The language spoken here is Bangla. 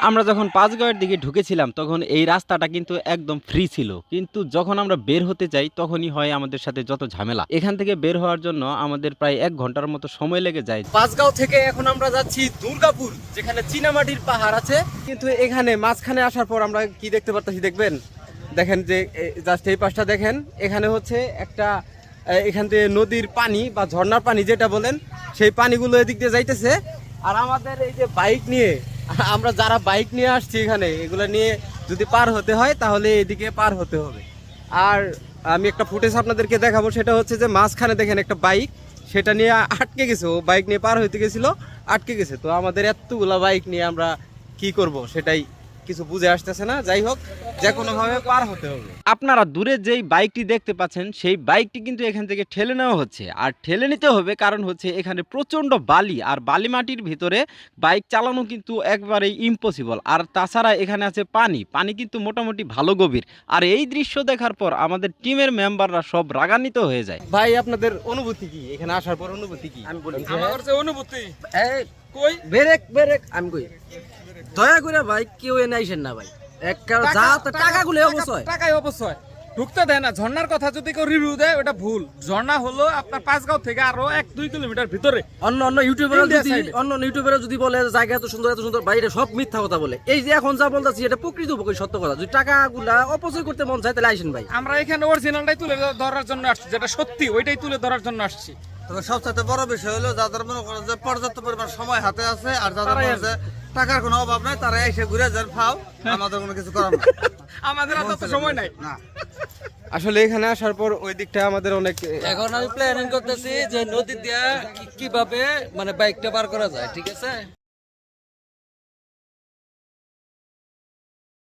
আমরা যখন পাঁচগাঁওয়ের দিকে ঢুকেছিলাম তখন এই রাস্তাটা কিন্তু একদম ফ্রি ছিল, কিন্তু যখন আমরা বের হতে যাই তখনই হয় আমাদের সাথে যত ঝামেলা। এখান থেকে বের হওয়ার জন্য আমাদের প্রায় 1 ঘন্টার মতো সময় লেগে যায়। পাঁচগাঁও থেকে এখন আমরা যাচ্ছি দুর্গাপুর, যেখানে চীনামাটির পাহাড় আছে। কিন্তু এখানে মাঝখানে আসার পর আমরা কি দেখতে পারতেছি দেখবেন, দেখেন যে জাস্ট এই পাশটা দেখেন, এখানে হচ্ছে একটা এখান থেকে নদীর পানি বা ঝর্ণার পানি যেটা বলেন, সেই পানিগুলো এদিক দিয়ে যাইতেছে। আর আমাদের এই যে বাইক নিয়ে, আমরা যারা বাইক নিয়ে আসছি এখানে, এগুলো নিয়ে যদি পার হতে হয় তাহলে এদিকে পার হতে হবে। আর আমি একটা ফুটেজ আপনাদেরকে দেখাবো, সেটা হচ্ছে যে মাঝখানে দেখেন একটা বাইক, সেটা নিয়ে আটকে গেছে, ও বাইক নিয়ে পার হইতে গেছিল, আটকে গেছে। তো আমাদের এতগুলা বাইক নিয়ে আমরা কি করব সেটাই কিছু বুঝে আসতেছে না। যাই হোক, যে কোনো ভাবে পার হতে হবে। আপনারা দূরে যেই বাইকটি দেখতে পাচ্ছেন সেই বাইকটি কিন্তু এখান থেকে ঠেলে নেওয়া হচ্ছে, আর ঠেলে নিতে হবে কারণ হচ্ছে এখানে প্রচন্ড বালি, আর বালি মাটির ভিতরে বাইক চালানো কিন্তু একবারেই ইম্পসিবল। আর তাছাড়া এখানে আছে পানি, পানি কিন্তু মোটামুটি ভালো গভীর। আর এই দৃশ্য দেখার পর আমাদের টিমের মেম্বাররা সব রাগান্বিত হয়ে যায়। ভাই, আপনাদের অনুভূতি কি এখানে আসার পর? অনুভূতি কি আমি বলি আমার যে অনুভূতি এই কই ব্রেক ব্রেক আমি কই দয়া করে ভাই কেউ এনে আইসেন না ভাই। এক যা টাকাগুলো অবশ্যই টাকাই অবশ্যই ঢুকতে দেয় না। ঝর্ণার কথা যদি কেউ রিভিউ দেয় ওটা ভুল। ঝর্ণা হলো আপনার পাঁচগাঁও থেকে আরো 1-2 কিলোমিটার ভিতরে। অন্য অন্য ইউটিউবাররা India যদি side এ। অন্য ইউটিউবাররা যদি বলে জায়গা এত সুন্দর বাইরে সব মিথ্যা কথা বলে। এই যে এখন যা বলতাছি এটা প্রকৃত সত্য কথা। যদি টাকাগুলা অপচয় করতে মন চায় তাহলে আইসেন ভাই। আমরা এখানে অরিজিনালটাই তুলে ধরার জন্য আসছি, যেটা সত্যি ওইটাই তুলে ধরার জন্য আসছি। তবে সবচেয়ে বড় বিষয় হলো যাদের মনে করেন যে পর্যাপ্ত পরিমাণ সময় হাতে আছে আর যাদের তারাই মনে যে টাকার কোনো অভাব নাই, তারা এসে ঘুরে যান ফাও, আমাদের কোনো কিছু করার না। আমাদের হাতে তো সময় নাই। না, আসলে এখানে আসার পর ওই দিকটা আমাদের অনেক এখন আমি প্ল্যানিং করতেছি যে নদী দিয়ে কিভাবে মানে বাইকটা পার করা যায়, ঠিক আছে।